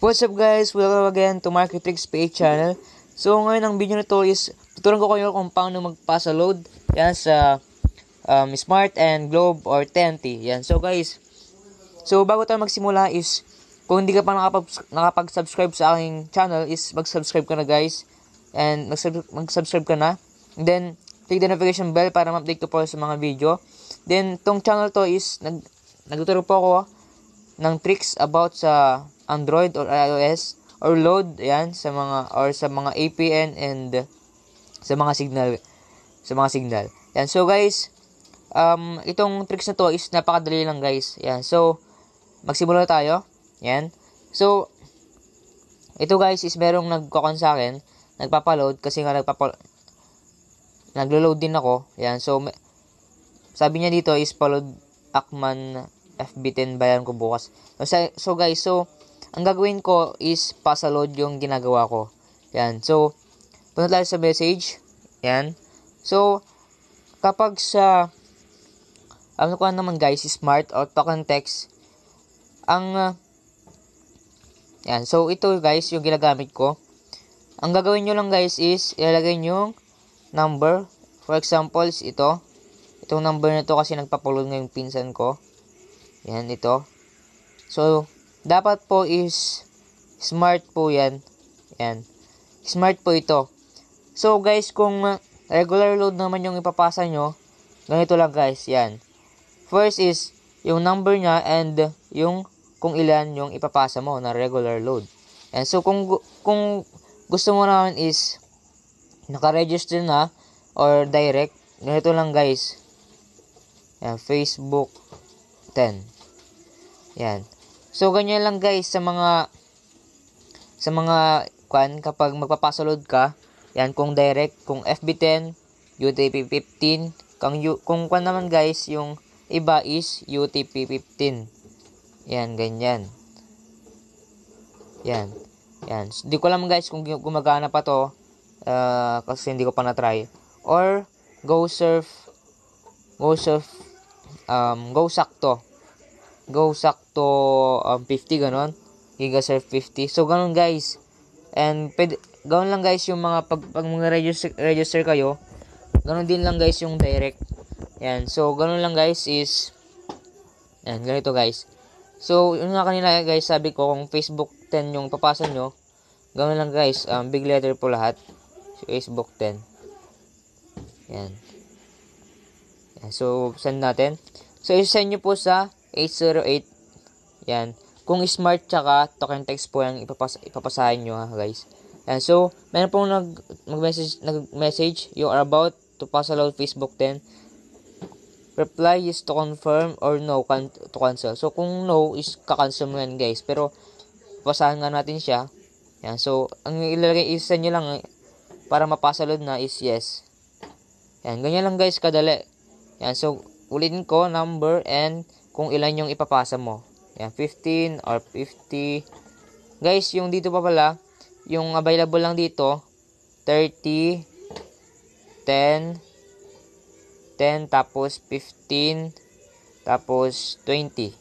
What's up guys? Welcome again to Marketrix PH channel. So ngayon ang video na to is tuturuan ko kayo kung paano magpasa load yan sa Smart and Globe or TNT. Yan. So guys, bago tayo magsimula is kung hindi ka pa nakapag-subscribe sa aking channel is mag-subscribe ka na guys. And mag-subscribe ka na. And then click the notification bell para ma-update ko po sa mga video. Then tong channel to is nagtuturo po ako ng tricks about sa Android or iOS or load yan sa mga APN and sa mga signal. Yan. So guys, itong tricks na to is napakadali lang guys. Yan. So magsimula tayo. Yan. So ito guys is merong nagko-con sa akin, nagpapa-load kasi nga naglo-load din ako. Yan. So sabi niya dito is pa-load Akman FB10 bayan ko bukas. So guys, ang gagawin ko is pasa-load yung ginagawa ko. Yan. So, punta tayo sa message. Yan. So, kapag sa ano ko naman guys, smart or token text, yan. So, ito guys, yung ginagamit ko. Ang gagawin nyo lang guys is, ilalagay nyo yung number. For example, ito. Itong number na to kasi nagpapaload ngayong pinsan ko. Yan, ito. So, dapat po is smart po yan. Yan. Smart po ito. So, guys, kung regular load naman yung ipapasa nyo, ganito lang guys. Yan. First is yung number niya and yung kung ilan yung ipapasa mo na regular load. And so, kung gusto mo naman is naka-register na or direct, ganito lang guys. Yan. Facebook 10. Yan. So, ganyan lang guys sa mga kapag magpapasa-load ka, yan, kung direct, kung FB10, UTP-15, kung naman guys, yung iba is UTP-15. Yan, ganyan. Yan. Yan. Hindi ko alam guys kung gumagana pa to, kasi hindi ko pa na-try. Or, Go Sakto 50 ganon. Gigasurf 50. So ganon guys. And ganon lang guys yung mga pag register kayo. Ganon din lang guys yung direct. Yan. So ganon lang guys is yan, ganito guys. So yun nga kanina guys, sabi ko kung Facebook 10 yung papasa nyo, ganon lang guys. Big letter po lahat. So, Facebook 10. Yan. Yan. So send natin. So i-send nyo po sa 808. Yan. Kung smart tsaka token text po yung ipapasahin nyo ha guys. Yan. So, meron pong nag-message, you are about to pass load Facebook 10. Reply is to confirm or no to cancel. So, kung no is kakancel mo yan guys. Pero, pasahan nga natin siya. Yan. So, ang ilalagay isa nyo lang para mapasa load na is yes. Yan. Ganyan lang guys kadali. Yan. So, ulitin ko number and kung ilan yung ipapasa mo. Yan, 15 or 50. Guys, yung dito pa pala, yung available lang dito, 30, 10, tapos 15, tapos 20.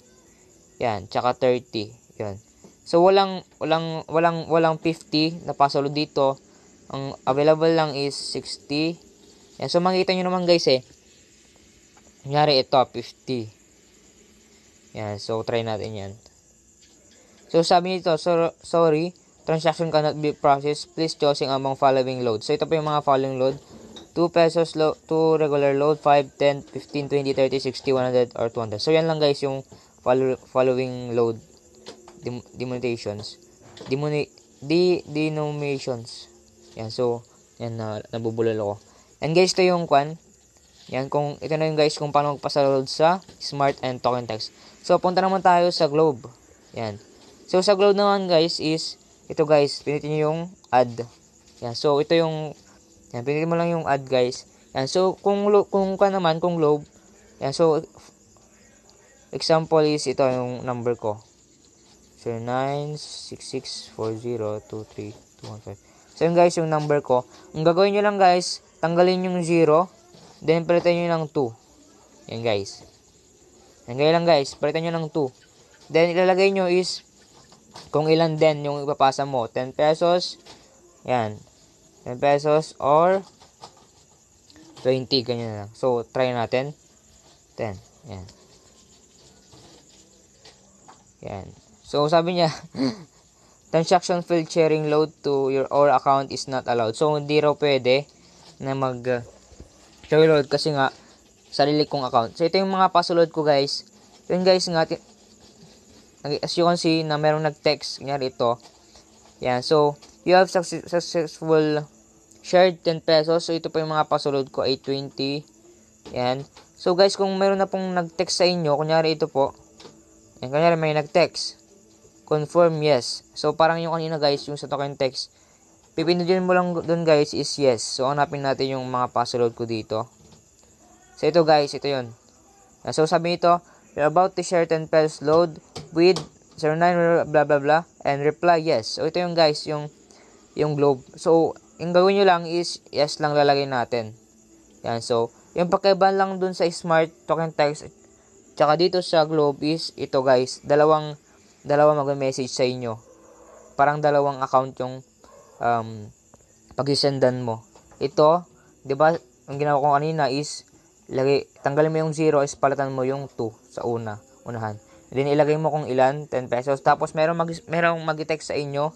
Yan, tsaka 30. Yan. So, walang 50 na pasalo dito. Ang available lang is 60. Yan, so makita nyo naman guys kunyari ito, 50. Yan, so try natin yan. So sabi nito, sorry, transaction cannot be processed. Please choosing among following load. So ito pa yung mga following load. 2 pesos, 2 regular load, 5, 10, 15, 20, 30, 60, 100, or 200. So yan lang guys yung following load denominations. Yan, so yan nabubulol ako. And guys, ito yung yan, ito na yung guys kung paano magpasa-load sa Smart and Token Text. So, punta naman tayo sa Globe. Yan. So, sa Globe naman guys is, ito guys, pinitin nyo yung add. Yan. So, ito yung, yan, pinitin mo lang yung add guys. Yan. So, kung Globe, yan. So, example is, ito yung number ko. 0966402315. So, yun guys, yung number ko. Ang gagawin nyo lang guys, tanggalin yung 0. Then, palitan nyo ng 2. Yan, guys. Yan, gaya lang, guys. Palitan nyo ng 2. Then, ilalagay nyo is kung ilan din yung ipapasa mo. 10 pesos. Yan. 10 pesos or 20. Ganyan lang. So, try natin. 10. Yan. Yan. So, sabi niya, transaction field sharing load to your or account is not allowed. So, hindi raw pwede na share load kasi nga, sarili kong account. So, ito yung mga password ko, guys. Yun, guys, nga, as you can see, na merong nag-text. Kunyari ito. Yan. So, you have successful shared 10 pesos. So, ito pa yung mga password ko, 820. Yan. So, guys, kung meron na pong nag-text sa inyo, kunyari ito po. Yan, kunyari may nag-text. Confirm, yes. So, parang yung kanina, guys, yung sa token text. Pipindutin mo lang dun, guys, is yes. So, hanapin natin yung mga password ko dito. So, ito, guys, ito yun. So, sabi nito, you're about to share 10 pesos load with 09 blah blah blah and reply yes. So, ito yung, guys, yung globe. So, yung gawin nyo lang is yes lang lalagay natin. Yan. So, yung pagkaiba lang dun sa smart token text tsaka dito sa globe is ito, guys. Dalawa mag-message sa inyo. Parang dalawang account yung pag-sendan mo. Ito, 'di ba? Ang ginawa ko kanina is tanggalin mo yung 0 is palatan mo yung 2 sa unahan. And then ilagay mo kung ilan, 10 pesos. Tapos merong mag-text sa inyo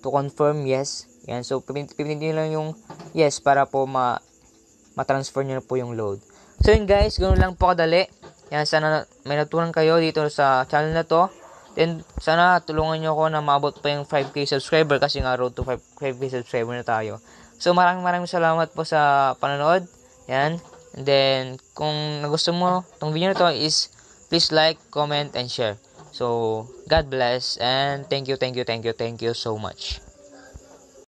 to confirm yes. Yan. So pipindutin niyo lang yung yes para po ma-transfer niyo na po yung load. So yun, guys, ganoon lang po kadali. Yan, sana may natutunan kayo dito sa channel na to. Then sana tulungan niyo ako na maabot pa yung 5k subscriber kasi nga road to 5k subscriber na tayo. So maraming salamat po sa panonood. Yan. And then kung nagustuhan mo tong video na to is please like, comment, and share. So God bless and thank you so much.